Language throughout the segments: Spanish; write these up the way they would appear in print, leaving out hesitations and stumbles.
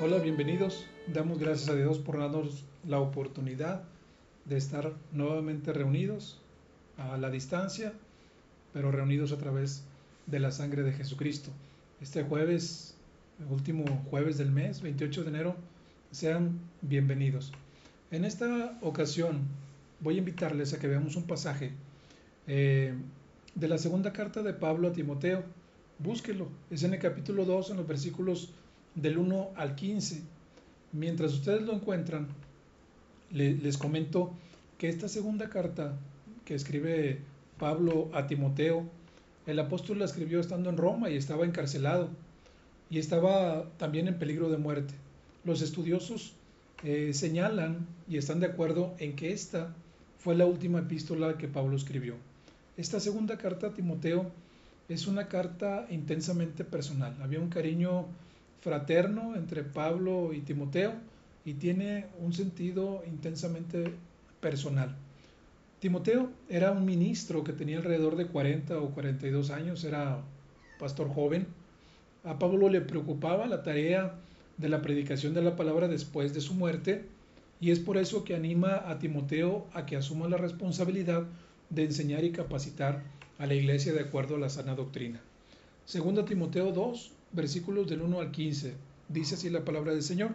Hola, bienvenidos. Damos gracias a Dios por darnos la oportunidad de estar nuevamente reunidos a la distancia, pero reunidos a través de la sangre de Jesucristo. Este jueves, el último jueves del mes, 28 de enero, sean bienvenidos. En esta ocasión voy a invitarles a que veamos un pasaje eh, de la segunda carta de Pablo a Timoteo. Búsquelo, es en el capítulo 2, en los versículos del 1 al 15. Mientras ustedes lo encuentran, les comento que esta segunda carta que escribe Pablo a Timoteo, el apóstol la escribió estando en Roma y estaba encarcelado y estaba también en peligro de muerte. Los estudiosos señalan y están de acuerdo en que esta fue la última epístola que Pablo escribió. Esta segunda carta a Timoteo es una carta intensamente personal. Había un cariño fraterno entre Pablo y Timoteo y tiene un sentido intensamente personal. Timoteo era un ministro que tenía alrededor de 40 o 42 años, era pastor joven. A Pablo le preocupaba la tarea de la predicación de la palabra después de su muerte y es por eso que anima a Timoteo a que asuma la responsabilidad de enseñar y capacitar a la iglesia de acuerdo a la sana doctrina. Segunda Timoteo 2, versículos del 1 al 15. Dice así la palabra del Señor.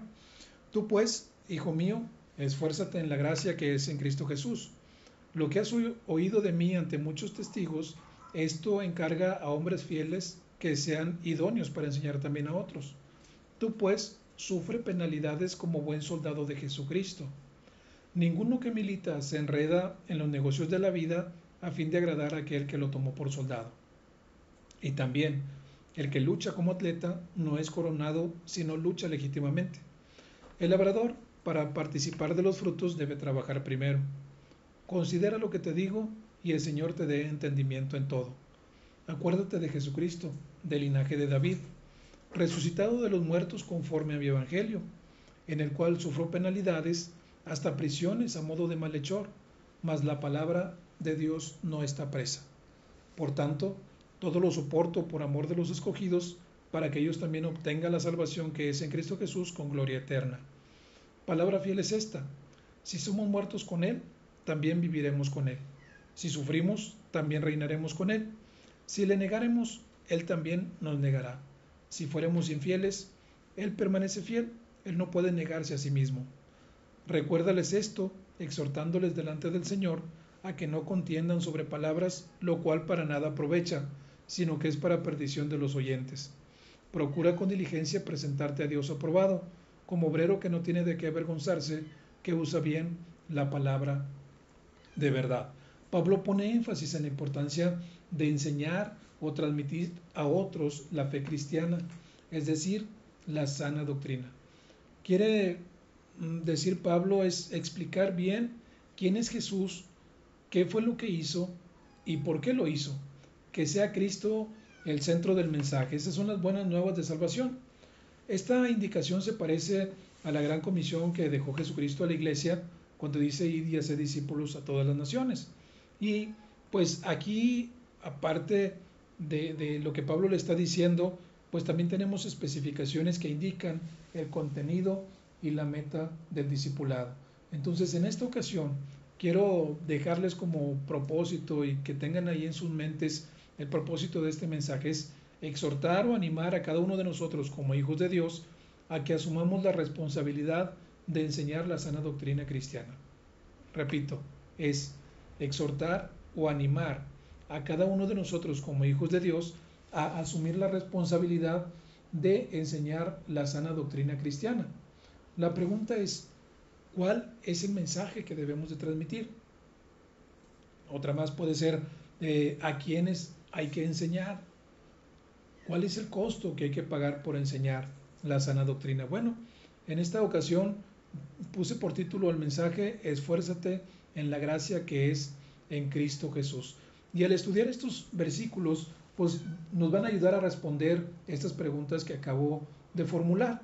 Tú pues, hijo mío, esfuérzate en la gracia que es en Cristo Jesús. Lo que has oído de mí ante muchos testigos, esto encarga a hombres fieles que sean idóneos para enseñar también a otros. Tú pues, sufre penalidades como buen soldado de Jesucristo. Ninguno que milita se enreda en los negocios de la vida a fin de agradar a aquel que lo tomó por soldado. Y también, el que lucha como atleta no es coronado, sino lucha legítimamente. El labrador, para participar de los frutos, debe trabajar primero. Considera lo que te digo y el Señor te dé entendimiento en todo. Acuérdate de Jesucristo, del linaje de David, resucitado de los muertos conforme a mi evangelio, en el cual sufrió penalidades, hasta prisiones a modo de malhechor, mas la palabra de Dios no está presa. Por tanto, todo lo soporto por amor de los escogidos, para que ellos también obtengan la salvación que es en Cristo Jesús con gloria eterna. Palabra fiel es esta: si somos muertos con Él, también viviremos con Él. Si sufrimos, también reinaremos con Él. Si le negaremos, Él también nos negará. Si fuéramos infieles, Él permanece fiel. Él no puede negarse a sí mismo. Recuérdales esto, exhortándoles delante del Señor a que no contiendan sobre palabras, lo cual para nada aprovecha, sino que es para perdición de los oyentes. Procura con diligencia presentarte a Dios aprobado, como obrero que no tiene de qué avergonzarse, que usa bien la palabra de verdad. Pablo pone énfasis en la importancia de enseñar o transmitir a otros la fe cristiana, es decir, la sana doctrina. Quiere decir Pablo es explicar bien quién es Jesús, qué fue lo que hizo y por qué lo hizo. Que sea Cristo el centro del mensaje. Esas son las buenas nuevas de salvación. Esta indicación se parece a la gran comisión que dejó Jesucristo a la iglesia cuando dice id y hacer discípulos a todas las naciones. Y pues aquí, aparte de lo que Pablo le está diciendo, pues también tenemos especificaciones que indican el contenido y la meta del discipulado. Entonces, en esta ocasión, quiero dejarles como propósito y que tengan ahí en sus mentes el propósito de este mensaje es exhortar o animar a cada uno de nosotros como hijos de Dios a que asumamos la responsabilidad de enseñar la sana doctrina cristiana. Repito, es exhortar o animar a cada uno de nosotros como hijos de Dios a asumir la responsabilidad de enseñar la sana doctrina cristiana. La pregunta es, ¿cuál es el mensaje que debemos de transmitir? Otra más puede ser, ¿a quiénes hay que enseñar? ¿Cuál es el costo que hay que pagar por enseñar la sana doctrina? Bueno, en esta ocasión puse por título al mensaje Esfuérzate en la gracia que es en Cristo Jesús. Y al estudiar estos versículos, pues nos van a ayudar a responder estas preguntas que acabo de formular.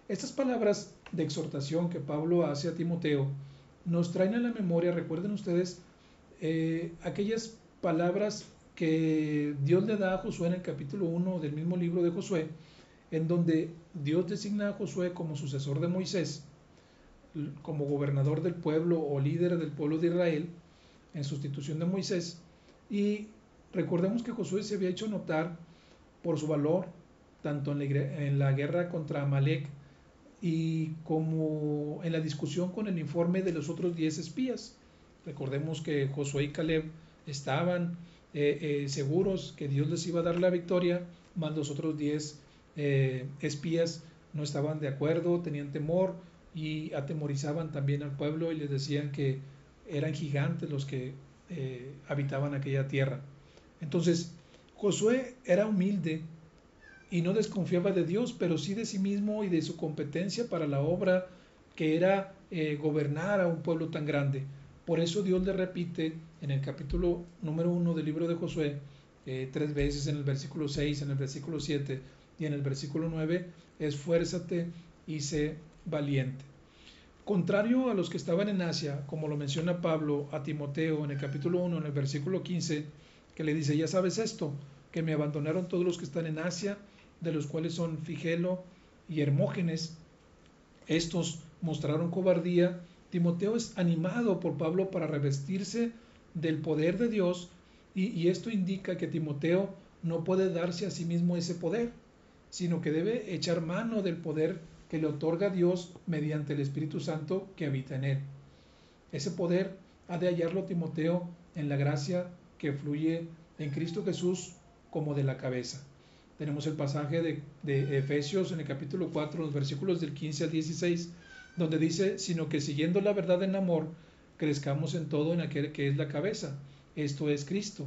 Estas palabras de exhortación que Pablo hace a Timoteo nos traen a la memoria, recuerden ustedes, aquellas palabras que Dios le da a Josué en el capítulo 1 del mismo libro de Josué, en donde Dios designa a Josué como sucesor de Moisés, como gobernador del pueblo o líder del pueblo de Israel, en sustitución de Moisés. Y recordemos que Josué se había hecho notar por su valor, tanto en la guerra contra Amalek y como en la discusión con el informe de los otros 10 espías. Recordemos que Josué y Caleb estaban seguros que Dios les iba a dar la victoria, más los otros 10 espías no estaban de acuerdo, tenían temor y atemorizaban también al pueblo y les decían que eran gigantes los que habitaban aquella tierra. Entonces, Josué era humilde y no desconfiaba de Dios, pero sí de sí mismo y de su competencia para la obra que era gobernar a un pueblo tan grande. Por eso Dios le repite en el capítulo número 1 del libro de Josué, 3 veces en el versículo 6, en el versículo 7 y en el versículo 9, esfuérzate y sé valiente. Contrario a los que estaban en Asia, como lo menciona Pablo a Timoteo en el capítulo 1, en el versículo 15, que le dice, ya sabes esto, que me abandonaron todos los que están en Asia, de los cuales son Figelo y Hermógenes. Estos mostraron cobardía. Timoteo es animado por Pablo para revestirse del poder de Dios y esto indica que Timoteo no puede darse a sí mismo ese poder, sino que debe echar mano del poder que le otorga Dios mediante el Espíritu Santo que habita en él. Ese poder ha de hallarlo Timoteo en la gracia que fluye en Cristo Jesús como de la cabeza. Tenemos el pasaje de Efesios en el capítulo 4, los versículos del 15 al 16, donde dice, sino que siguiendo la verdad en amor, crezcamos en todo en aquel que es la cabeza, esto es Cristo,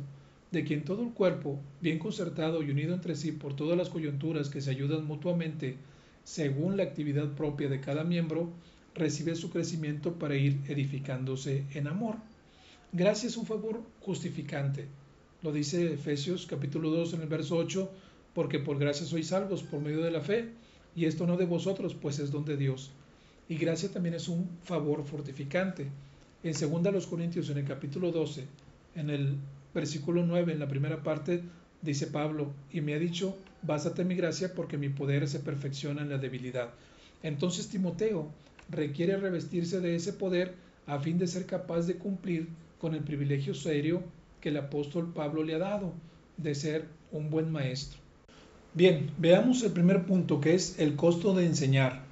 de quien todo el cuerpo, bien concertado y unido entre sí por todas las coyunturas que se ayudan mutuamente, según la actividad propia de cada miembro, recibe su crecimiento para ir edificándose en amor. Gracia es un favor justificante. Lo dice Efesios capítulo 2 en el verso 8, porque por gracia sois salvos por medio de la fe, y esto no de vosotros, pues es don de Dios. Y gracia también es un favor fortificante. En 2 Corintios en el capítulo 12, en el versículo 9, en la primera parte, dice Pablo, y me ha dicho, bástate en mi gracia porque mi poder se perfecciona en la debilidad. Entonces Timoteo requiere revestirse de ese poder a fin de ser capaz de cumplir con el privilegio serio que el apóstol Pablo le ha dado, de ser un buen maestro. Bien, veamos el primer punto, que es el costo de enseñar.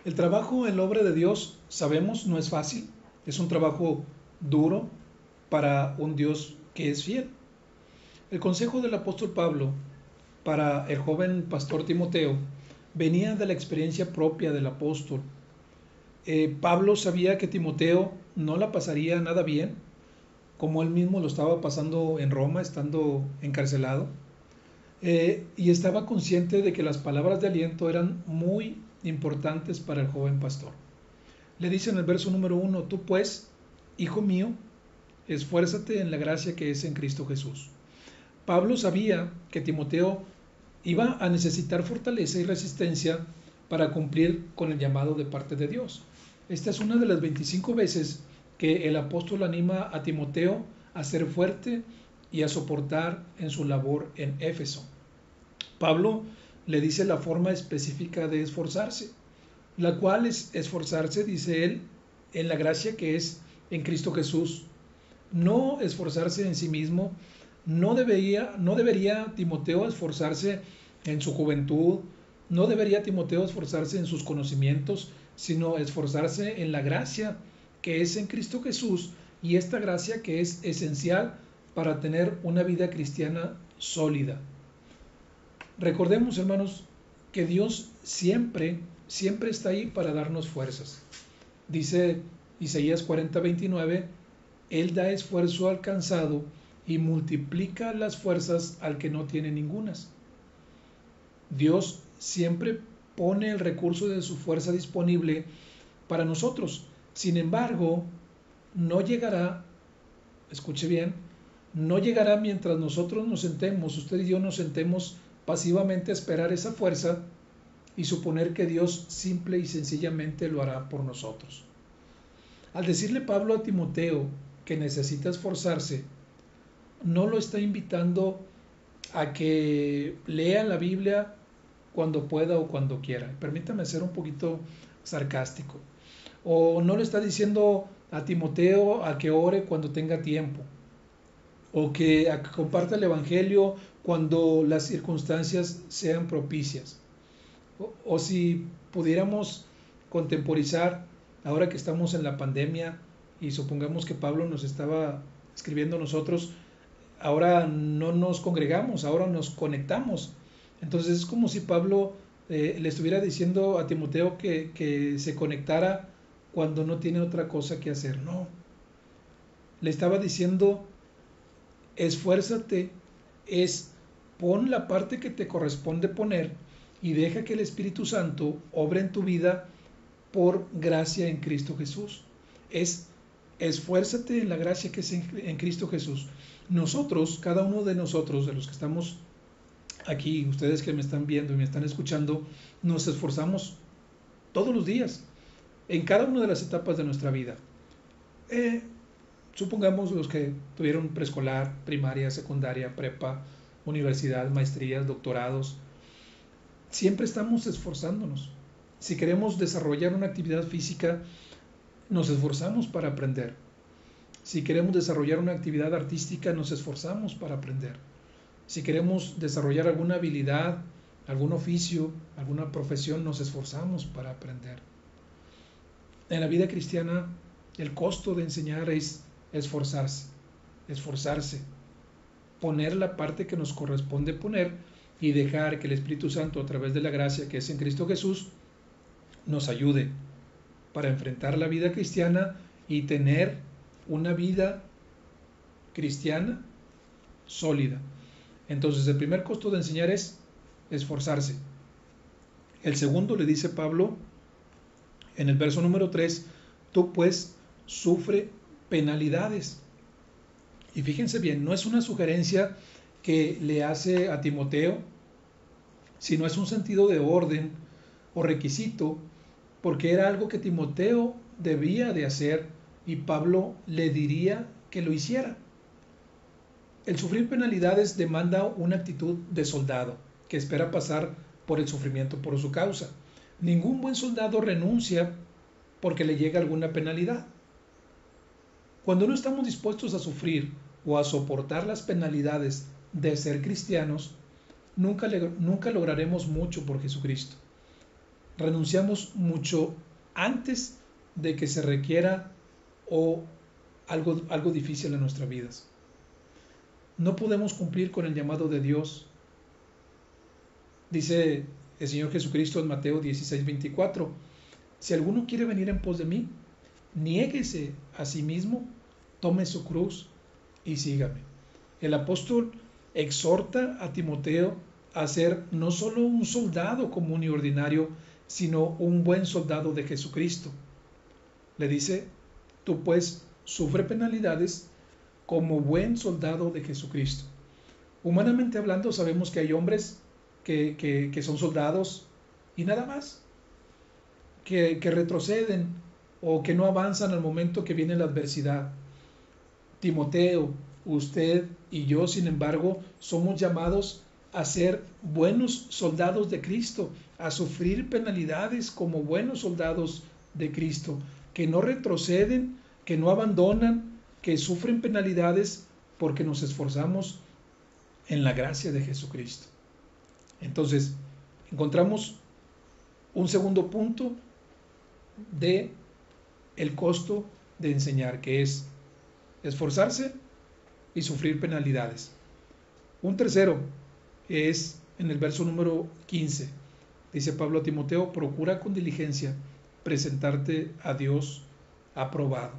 El trabajo en la obra de Dios, sabemos, no es fácil. Es un trabajo duro para un Dios que es fiel. El consejo del apóstol Pablo para el joven pastor Timoteo venía de la experiencia propia del apóstol. Pablo sabía que Timoteo no la pasaría nada bien, como él mismo lo estaba pasando en Roma, estando encarcelado. Y estaba consciente de que las palabras de aliento eran muy importantes para el joven pastor. Le dice en el verso número 1, tú pues, hijo mío, esfuérzate en la gracia que es en Cristo Jesús. Pablo sabía que Timoteo iba a necesitar fortaleza y resistencia para cumplir con el llamado de parte de Dios. Esta es una de las 25 veces que el apóstol anima a Timoteo a ser fuerte y a soportar en su labor en Éfeso. Pablo le dice la forma específica de esforzarse, la cual es esforzarse, dice él, en la gracia que es en Cristo Jesús. No esforzarse en sí mismo, no debería Timoteo esforzarse en su juventud, no debería Timoteo esforzarse en sus conocimientos, sino esforzarse en la gracia que es en Cristo Jesús, y esta gracia que es esencial para tener una vida cristiana sólida. Recordemos, hermanos, que Dios siempre está ahí para darnos fuerzas. Dice Isaías 40:29, Él da esfuerzo al cansado y multiplica las fuerzas al que no tiene ningunas. Dios siempre pone el recurso de su fuerza disponible para nosotros. Sin embargo, no llegará, escuche bien, no llegará mientras nosotros nos sentemos, usted y yo nos sentemos pasivamente a esperar esa fuerza y suponer que Dios simple y sencillamente lo hará por nosotros. Al decirle Pablo a Timoteo que necesita esforzarse, no lo está invitando a que lea la Biblia cuando pueda o cuando quiera. Permítame ser un poquito sarcástico. O no le está diciendo a Timoteo a que ore cuando tenga tiempo, o que comparta el Evangelio cuando las circunstancias sean propicias. O si pudiéramos contemporizar, ahora que estamos en la pandemia y supongamos que Pablo nos estaba escribiendo a nosotros, ahora no nos congregamos, ahora nos conectamos. Entonces es como si Pablo le estuviera diciendo a Timoteo que se conectara cuando no tiene otra cosa que hacer. No, le estaba diciendo, esfuérzate, pon la parte que te corresponde poner y deja que el Espíritu Santo obre en tu vida por gracia en Cristo Jesús. Esfuérzate en la gracia que es en Cristo Jesús. Nosotros, cada uno de nosotros, de los que estamos aquí, ustedes que me están viendo y me están escuchando, nos esforzamos todos los días, en cada una de las etapas de nuestra vida. Supongamos los que tuvieron preescolar, primaria, secundaria, prepa, universidad, maestrías, doctorados. Siempre estamos esforzándonos. Si queremos desarrollar una actividad física, nos esforzamos para aprender. Si queremos desarrollar una actividad artística, nos esforzamos para aprender. Si queremos desarrollar alguna habilidad, algún oficio, alguna profesión, nos esforzamos para aprender. En la vida cristiana, el costo de enseñar es esforzarse, poner la parte que nos corresponde poner y dejar que el Espíritu Santo, a través de la gracia que es en Cristo Jesús, nos ayude para enfrentar la vida cristiana y tener una vida cristiana sólida. Entonces, el primer costo de enseñar es esforzarse. El segundo, le dice Pablo en el verso número 3, tú pues sufre penalidades. Y fíjense bien, no es una sugerencia que le hace a Timoteo, sino es un sentido de orden o requisito, porque era algo que Timoteo debía de hacer y Pablo le diría que lo hiciera. El sufrir penalidades demanda una actitud de soldado que espera pasar por el sufrimiento por su causa. Ningún buen soldado renuncia porque le llega alguna penalidad. Cuando no estamos dispuestos a sufrir o a soportar las penalidades de ser cristianos, nunca lograremos mucho por Jesucristo. Renunciamos mucho antes de que se requiera o algo difícil en nuestras vidas. No podemos cumplir con el llamado de Dios. Dice el Señor Jesucristo en Mateo 16:24, si alguno quiere venir en pos de mí, niéguese a sí mismo, tome su cruz y sígame. El apóstol exhorta a Timoteo a ser no solo un soldado común y ordinario, sino un buen soldado de Jesucristo. Le dice, tú pues sufre penalidades como buen soldado de Jesucristo. Humanamente hablando, sabemos que hay hombres que son soldados y nada más, que retroceden o que no avanzan al momento que viene la adversidad. Timoteo, usted y yo, sin embargo, somos llamados a ser buenos soldados de Cristo, a sufrir penalidades como buenos soldados de Cristo, que no retroceden, que no abandonan, que sufren penalidades porque nos esforzamos en la gracia de Jesucristo. Entonces, encontramos un segundo punto de el costo de enseñar, que es esforzarse y sufrir penalidades. Un tercero es en el verso número 15. Dice Pablo a Timoteo, procura con diligencia presentarte a Dios aprobado.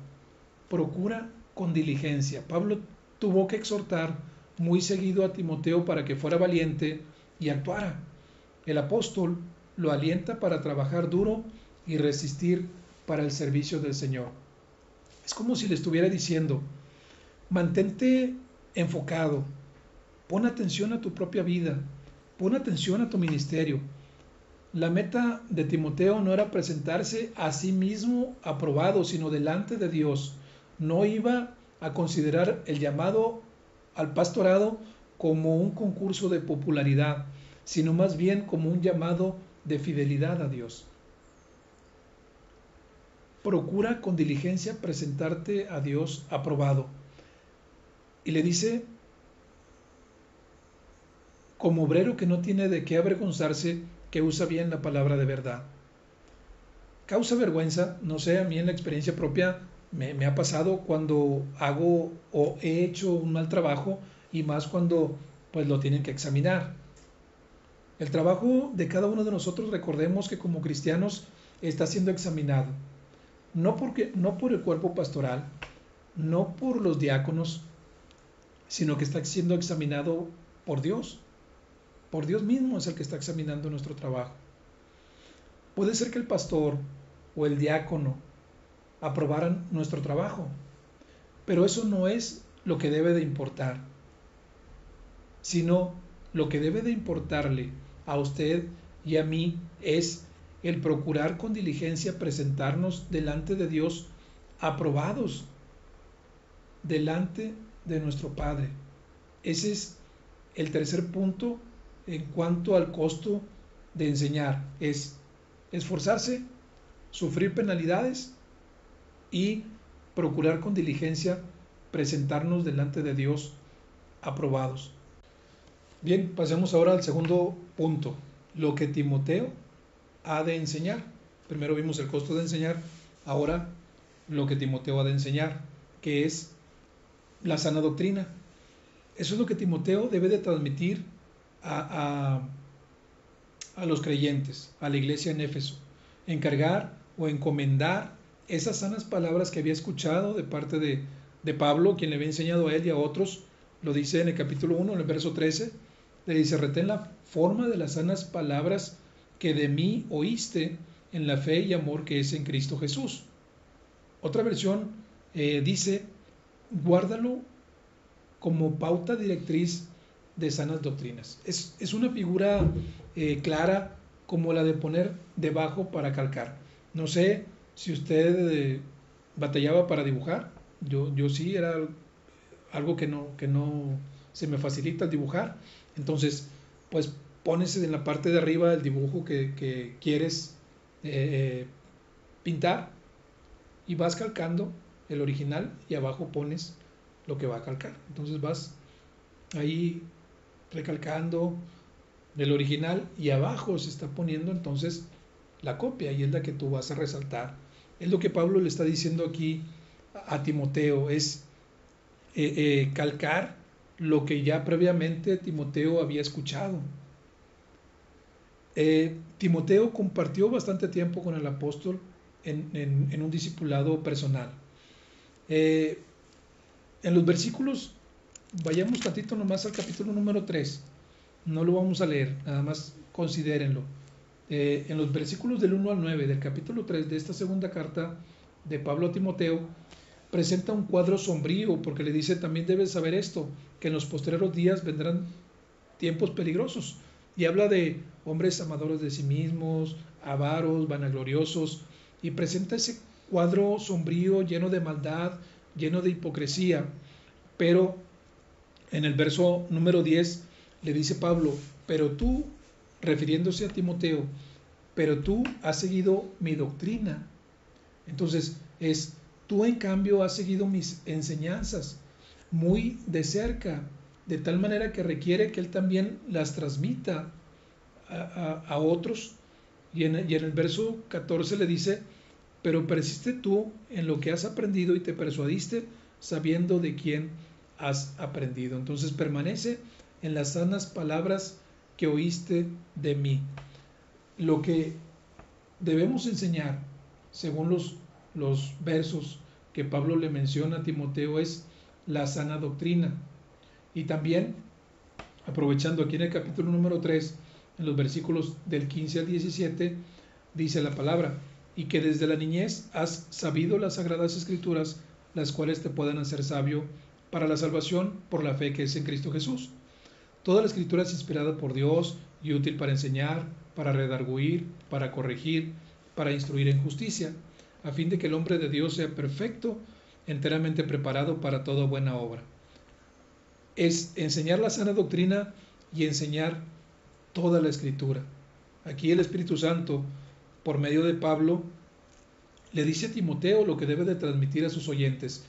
Procura con diligencia. Pablo tuvo que exhortar muy seguido a Timoteo para que fuera valiente y actuara. El apóstol lo alienta para trabajar duro y resistir para el servicio del Señor. Es como si le estuviera diciendo, mantente enfocado, pon atención a tu propia vida, pon atención a tu ministerio. La meta de Timoteo no era presentarse a sí mismo aprobado, sino delante de Dios. No iba a considerar el llamado al pastorado como un concurso de popularidad, sino más bien como un llamado de fidelidad a Dios. Procura con diligencia presentarte a Dios aprobado. Y le dice, como obrero que no tiene de qué avergonzarse, que usa bien la palabra de verdad. Causa vergüenza, no sé, a mí en la experiencia propia me ha pasado cuando hago o he hecho un mal trabajo, y más cuando pues lo tienen que examinar. El trabajo de cada uno de nosotros, recordemos que como cristianos está siendo examinado, no por el cuerpo pastoral, no por los diáconos, sino que está siendo examinado por Dios. Por Dios mismo es el que está examinando nuestro trabajo. Puede ser que el pastor o el diácono aprobaran nuestro trabajo, pero eso no es lo que debe de importar, sino lo que debe de importarle a usted y a mí es el procurar con diligencia presentarnos delante de Dios aprobados, delante de nuestro Padre. Ese es el tercer punto en cuanto al costo de enseñar, es esforzarse, sufrir penalidades y procurar con diligencia presentarnos delante de Dios aprobados. Bien, pasemos ahora al segundo punto, lo que Timoteo ha de enseñar. Primero vimos el costo de enseñar, ahora lo que Timoteo ha de enseñar, que es la sana doctrina. Eso es lo que Timoteo debe de transmitir a los creyentes, a la iglesia en Éfeso. Encargar o encomendar esas sanas palabras que había escuchado de parte de Pablo, quien le había enseñado a él y a otros. Lo dice en el capítulo 1, en el verso 13, le dice, retén la forma de las sanas palabras que de mí oíste en la fe y amor que es en Cristo Jesús. Otra versión dice, guárdalo como pauta directriz de sanas doctrinas. Es una figura clara como la de poner debajo para calcar. No sé si usted batallaba para dibujar. Yo sí, era algo que no se me facilita dibujar. Entonces, pues pones en la parte de arriba el dibujo que quieres pintar y vas calcando el original y abajo pones lo que va a calcar. Entonces vas ahí recalcando del original y abajo se está poniendo entonces la copia y es la que tú vas a resaltar. Es lo que Pablo le está diciendo aquí a Timoteo, es calcar lo que ya previamente Timoteo había escuchado. Timoteo compartió bastante tiempo con el apóstol en un discipulado personal. En los versículos, vayamos tantito nomás al capítulo número 3, no lo vamos a leer, nada más considérenlo. En los versículos del 1 al 9 del capítulo 3 de esta segunda carta de Pablo a Timoteo, presenta un cuadro sombrío porque le dice, también debes saber esto, que en los postreros días vendrán tiempos peligrosos, y habla de hombres amadores de sí mismos, avaros, vanagloriosos, y presenta ese cuadro sombrío lleno de maldad, lleno de hipocresía. Pero en el verso número 10 le dice Pablo, pero tú, refiriéndose a Timoteo, pero tú has seguido mi doctrina. Entonces tú en cambio has seguido mis enseñanzas muy de cerca, de tal manera que requiere que él también las transmita a otros. Y en el verso 14 le dice, pero persiste tú en lo que has aprendido y te persuadiste sabiendo de quién has aprendido. Entonces permanece en las sanas palabras que oíste de mí. Lo que debemos enseñar, según los versos que Pablo le menciona a Timoteo, es la sana doctrina. Y también, aprovechando aquí en el capítulo número 3, en los versículos del 15 al 17, dice la palabra, y que desde la niñez has sabido las sagradas escrituras, las cuales te puedan hacer sabio para la salvación por la fe que es en Cristo Jesús. Toda la escritura es inspirada por Dios y útil para enseñar, para redarguir, para corregir, para instruir en justicia, a fin de que el hombre de Dios sea perfecto, enteramente preparado para toda buena obra. Es enseñar la sana doctrina y enseñar toda la Escritura. Aquí el Espíritu Santo, por medio de Pablo, le dice a Timoteo lo que debe de transmitir a sus oyentes.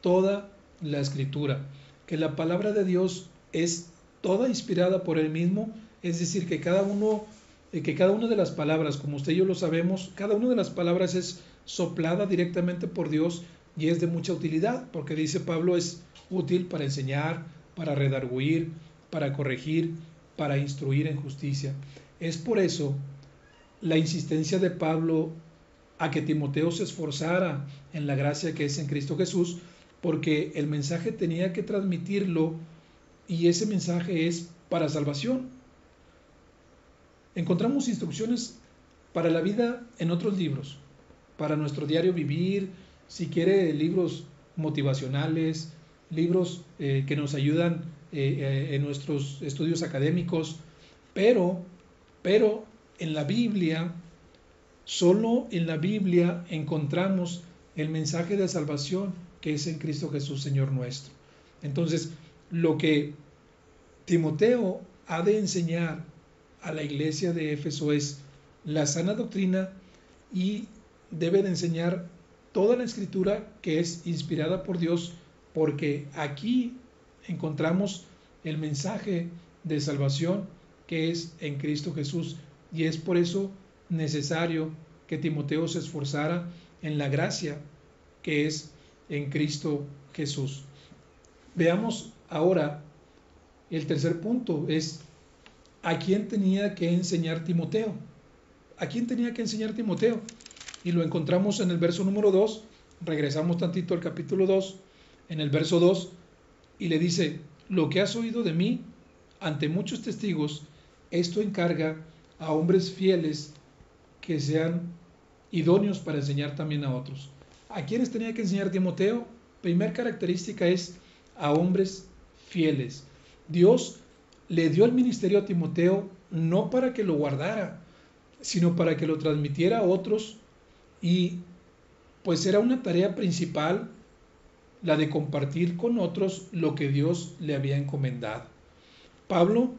Toda la Escritura, que la palabra de Dios es toda inspirada por Él mismo, es decir, que cada una de las palabras, como usted y yo lo sabemos, cada una de las palabras es soplada directamente por Dios y es de mucha utilidad, porque dice Pablo es útil para enseñar, para redarguir, para corregir, para instruir en justicia. Es por eso la insistencia de Pablo a que Timoteo se esforzara en la gracia que es en Cristo Jesús, porque el mensaje tenía que transmitirlo y ese mensaje es para salvación. Encontramos instrucciones para la vida en otros libros, para nuestro diario vivir, si quiere libros motivacionales, libros que nos ayudan en nuestros estudios académicos, pero en la Biblia, solo en la Biblia encontramos el mensaje de salvación que es en Cristo Jesús, Señor nuestro. Entonces, lo que Timoteo ha de enseñar a la iglesia de Éfeso es la sana doctrina y debe de enseñar toda la Escritura que es inspirada por Dios, porque aquí encontramos el mensaje de salvación que es en Cristo Jesús, y es por eso necesario que Timoteo se esforzara en la gracia que es en Cristo Jesús. Veamos ahora el tercer punto, es ¿a quién tenía que enseñar Timoteo? ¿A quién tenía que enseñar Timoteo? Y lo encontramos en el verso número 2, regresamos tantito al capítulo 2, en el verso 2, y le dice, lo que has oído de mí ante muchos testigos, esto encarga a hombres fieles que sean idóneos para enseñar también a otros. ¿A quiénes tenía que enseñar Timoteo? Primera característica es a hombres fieles. Dios le dio el ministerio a Timoteo no para que lo guardara, sino para que lo transmitiera a otros, y pues era una tarea principal la de compartir con otros lo que Dios le había encomendado. Pablo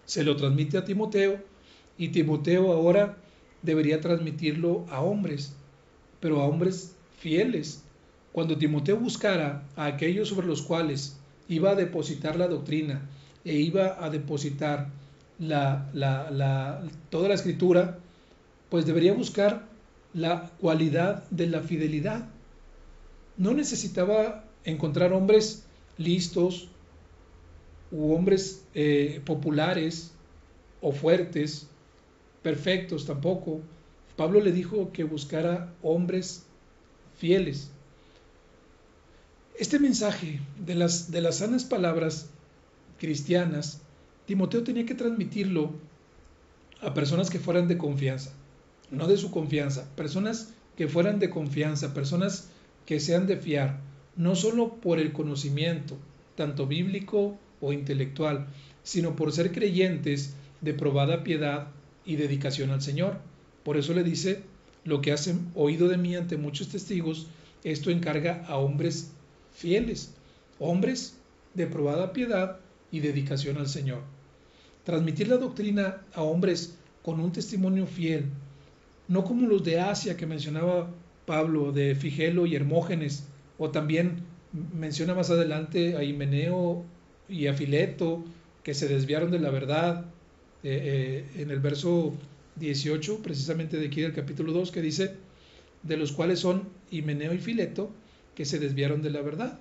se lo transmite a Timoteo y Timoteo ahora debería transmitirlo a hombres, pero a hombres fieles. Cuando Timoteo buscara a aquellos sobre los cuales iba a depositar la doctrina e iba a depositar toda la Escritura, pues debería buscar la cualidad de la fidelidad. No necesitaba encontrar hombres listos u hombres populares o fuertes, perfectos tampoco. Pablo le dijo que buscara hombres fieles. Este mensaje de las sanas palabras cristianas, Timoteo tenía que transmitirlo a personas que fueran de confianza, no de su confianza, personas que fueran de confianza, personas que sean de fiar, no solo por el conocimiento, tanto bíblico o intelectual, sino por ser creyentes de probada piedad y dedicación al Señor. Por eso le dice, lo que has oído de mí ante muchos testigos, esto encarga a hombres fieles, hombres de probada piedad y dedicación al Señor. Transmitir la doctrina a hombres con un testimonio fiel, no como los de Asia que mencionaba Pablo, de Figelo y Hermógenes, o también menciona más adelante a Himeneo y a Fileto, que se desviaron de la verdad, en el verso 18, precisamente de aquí del capítulo 2, que dice, de los cuales son Himeneo y Fileto, que se desviaron de la verdad.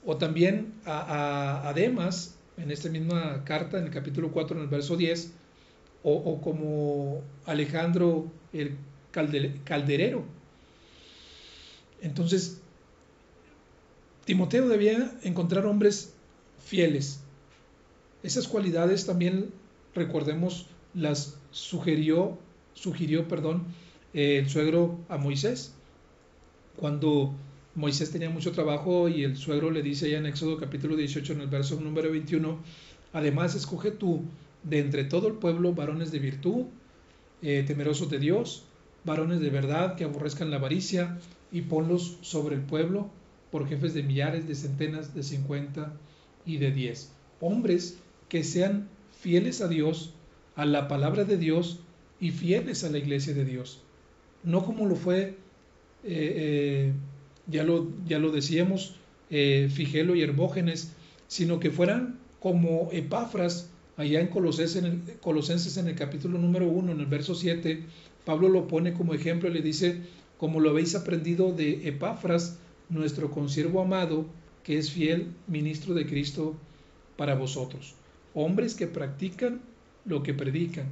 O también a Demas, en esta misma carta, en el capítulo 4, en el verso 10, o como Alejandro el calderero. Entonces, Timoteo debía encontrar hombres fieles. Esas cualidades también, recordemos, las sugirió el suegro a Moisés. Cuando Moisés tenía mucho trabajo y el suegro le dice allá en Éxodo capítulo 18, en el verso número 21, además escoge tú de entre todo el pueblo varones de virtud, temerosos de Dios, varones de verdad que aborrezcan la avaricia, y ponlos sobre el pueblo por jefes de millares, de centenas, de 50 y de 10. Hombres que sean fieles a Dios, a la palabra de Dios y fieles a la iglesia de Dios. No como lo fue, ya lo decíamos, Figelo y Hermógenes, sino que fueran como Epafras, allá en Colosenses en el capítulo número 1, en el verso 7, Pablo lo pone como ejemplo y le dice, como lo habéis aprendido de Epafras, nuestro consiervo amado, que es fiel ministro de Cristo para vosotros. Hombres que practican lo que predican,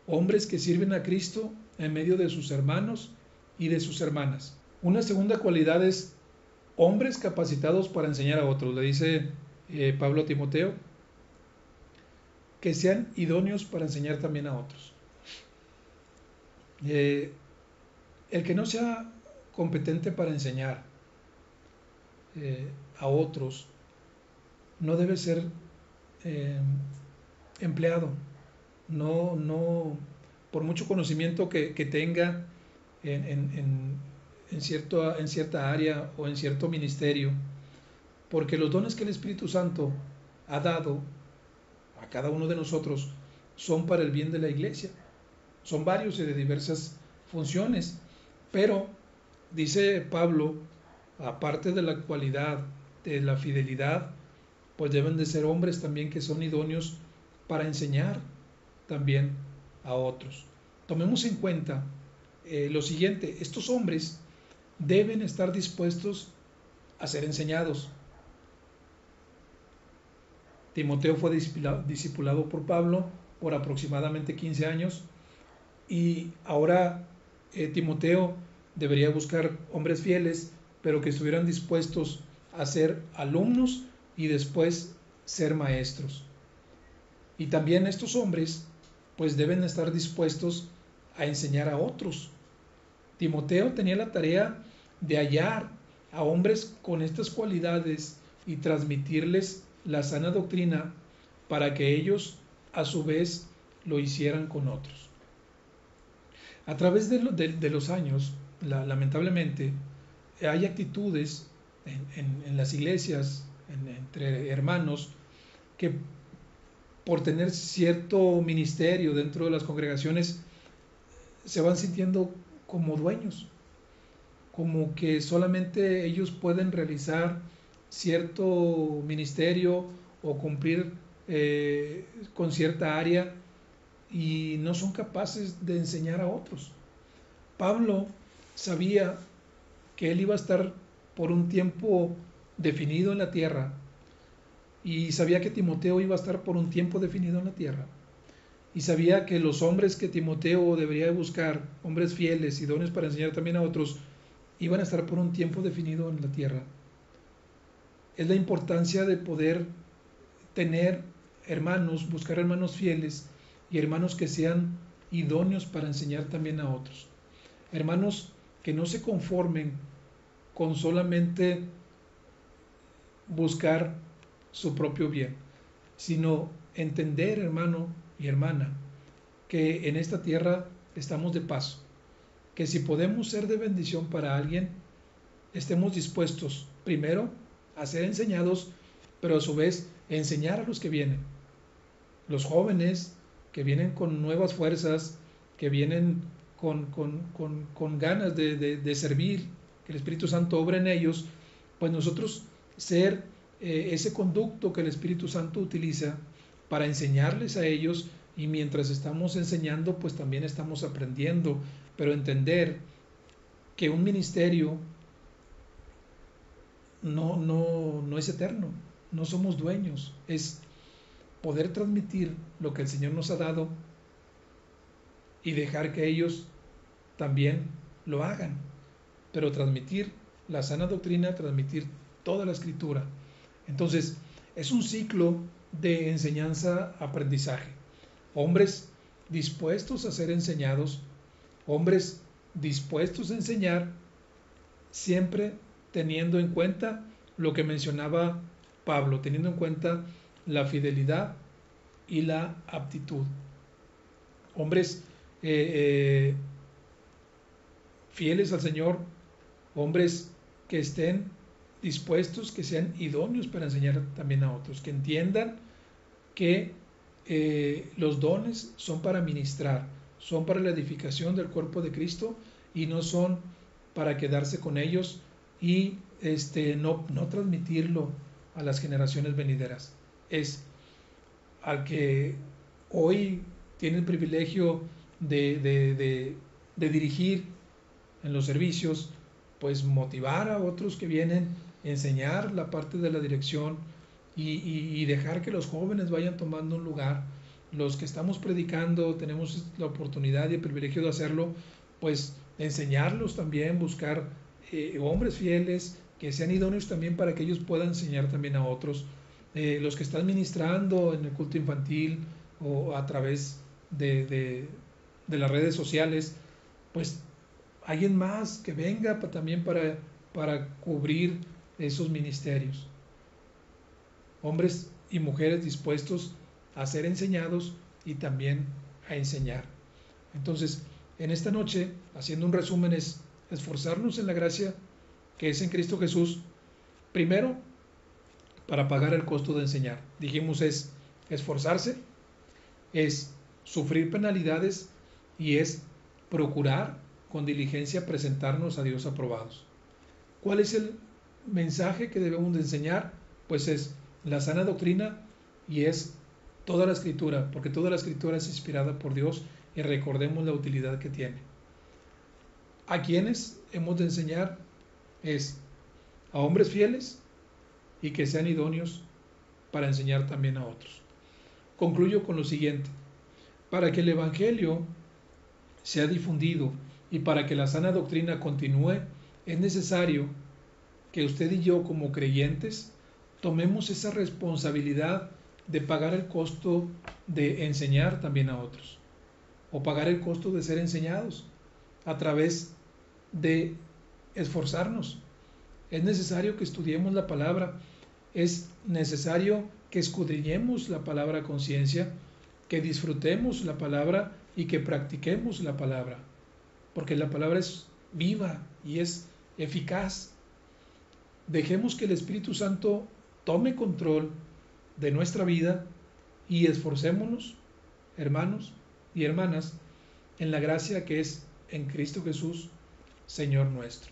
hombres que sirven a Cristo en medio de sus hermanos y de sus hermanas. Una segunda cualidad es hombres capacitados para enseñar a otros. Le dice Pablo a Timoteo, que sean idóneos para enseñar también a otros. El que no sea competente para enseñar a otros no debe ser empleado. No, por mucho conocimiento que tenga en cierta área o en cierto ministerio, porque los dones que el Espíritu Santo ha dado a cada uno de nosotros son para el bien de la iglesia. Son varios y de diversas funciones, pero dice Pablo, aparte de la cualidad de la fidelidad, pues deben de ser hombres también que son idóneos para enseñar también a otros. Tomemos en cuenta lo siguiente: estos hombres deben estar dispuestos a ser enseñados. Timoteo fue discipulado por Pablo por aproximadamente 15 años y ahora Timoteo debería buscar hombres fieles, pero que estuvieran dispuestos a ser alumnos y después ser maestros. Y también estos hombres pues deben estar dispuestos a enseñar a otros. Timoteo tenía la tarea de hallar a hombres con estas cualidades y transmitirles la sana doctrina para que ellos a su vez lo hicieran con otros. A través de los años, lamentablemente, hay actitudes en las iglesias, entre hermanos, que por tener cierto ministerio dentro de las congregaciones se van sintiendo como dueños, como que solamente ellos pueden realizar cierto ministerio o cumplir con cierta área y no son capaces de enseñar a otros. Pablo sabía que él iba a estar por un tiempo definido en la tierra y sabía que Timoteo iba a estar por un tiempo definido en la tierra y sabía que los hombres que Timoteo debería buscar, hombres fieles, idóneos para enseñar también a otros, iban a estar por un tiempo definido en la tierra. Es la importancia de poder tener hermanos, buscar hermanos fieles y hermanos que sean idóneos para enseñar también a otros. Hermanos que no se conformen con solamente buscar su propio bien, sino entender, hermano y hermana, que en esta tierra estamos de paso, que si podemos ser de bendición para alguien, estemos dispuestos primero a ser enseñados, pero a su vez enseñar a los que vienen, los jóvenes que vienen con nuevas fuerzas, que vienen con ganas de servir, que el Espíritu Santo obra en ellos, pues nosotros ser ese conducto que el Espíritu Santo utiliza para enseñarles a ellos, y mientras estamos enseñando pues también estamos aprendiendo, pero entender que un ministerio no es eterno, no somos dueños, es poder transmitir lo que el Señor nos ha dado y dejar que ellos también lo hagan, pero transmitir la sana doctrina, transmitir toda la escritura. Entonces es un ciclo de enseñanza-aprendizaje. Hombres dispuestos a ser enseñados, hombres dispuestos a enseñar, siempre teniendo en cuenta lo que mencionaba Pablo, teniendo en cuenta la fidelidad y la aptitud. Hombres fieles al Señor, hombres que estén dispuestos, que sean idóneos para enseñar también a otros, que entiendan que los dones son para ministrar, son para la edificación del cuerpo de Cristo y no son para quedarse con ellos y no transmitirlo a las generaciones venideras. Es al que hoy tiene el privilegio de dirigir en los servicios, pues motivar a otros que vienen, enseñar la parte de la dirección y dejar que los jóvenes vayan tomando un lugar. Los que estamos predicando tenemos la oportunidad y el privilegio de hacerlo, pues enseñarlos también, buscar hombres fieles que sean idóneos también para que ellos puedan enseñar también a otros. Los que están ministrando en el culto infantil o a través de las redes sociales, pues alguien más que venga también para cubrir esos ministerios. Hombres y mujeres dispuestos a ser enseñados y también a enseñar. Entonces, en esta noche, haciendo un resumen, es esforzarnos en la gracia que es en Cristo Jesús, primero, para pagar el costo de enseñar. Dijimos es esforzarse, es sufrir penalidades y es procurar con diligencia presentarnos a Dios aprobados. ¿Cuál es el mensaje que debemos de enseñar? Pues es la sana doctrina y es toda la escritura, porque toda la escritura es inspirada por Dios y recordemos la utilidad que tiene. ¿A quiénes hemos de enseñar? Es a hombres fieles y que sean idóneos para enseñar también a otros. Concluyo con lo siguiente: para que el Evangelio sea difundido y para que la sana doctrina continúe, es necesario que usted y yo como creyentes tomemos esa responsabilidad de pagar el costo de enseñar también a otros, o pagar el costo de ser enseñados a través de esforzarnos. Es necesario que estudiemos la palabra, es necesario que escudriñemos la palabra a conciencia, que disfrutemos la palabra y que practiquemos la palabra, porque la palabra es viva y es eficaz. Dejemos que el Espíritu Santo tome control de nuestra vida y esforcémonos, hermanos y hermanas, en la gracia que es en Cristo Jesús, Señor nuestro.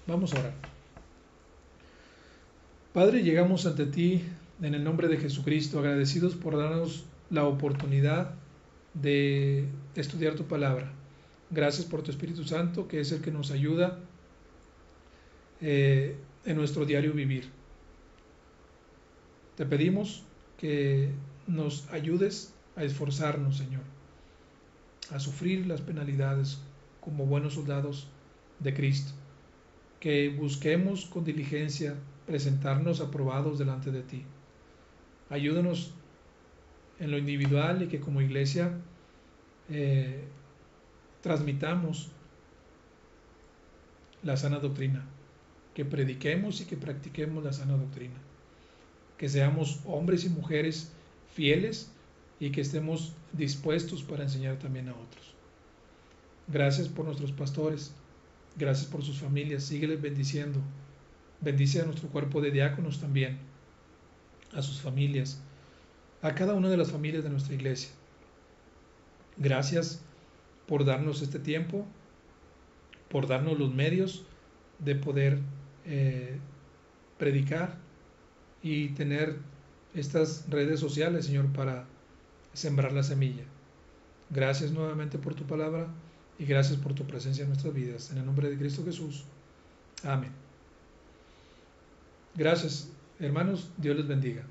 Vamos a orar. Padre, llegamos ante ti en el nombre de Jesucristo, agradecidos por darnos la oportunidad de estudiar tu palabra. Gracias por tu Espíritu Santo, que es el que nos ayuda en nuestro diario vivir. Te pedimos que nos ayudes a esforzarnos, Señor, a sufrir las penalidades como buenos soldados de Cristo, que busquemos con diligencia presentarnos aprobados delante de ti. Ayúdanos en lo individual y que como iglesia transmitamos la sana doctrina, que prediquemos y que practiquemos la sana doctrina, que seamos hombres y mujeres fieles y que estemos dispuestos para enseñar también a otros. Gracias por nuestros pastores, gracias por sus familias, sígueles bendiciendo. Bendice a nuestro cuerpo de diáconos también, a sus familias, a cada una de las familias de nuestra iglesia. Gracias por darnos este tiempo, por darnos los medios de poder predicar y tener estas redes sociales, Señor, para sembrar la semilla. Gracias nuevamente por tu palabra y gracias por tu presencia en nuestras vidas. En el nombre de Cristo Jesús. Amén. Gracias, hermanos. Dios les bendiga.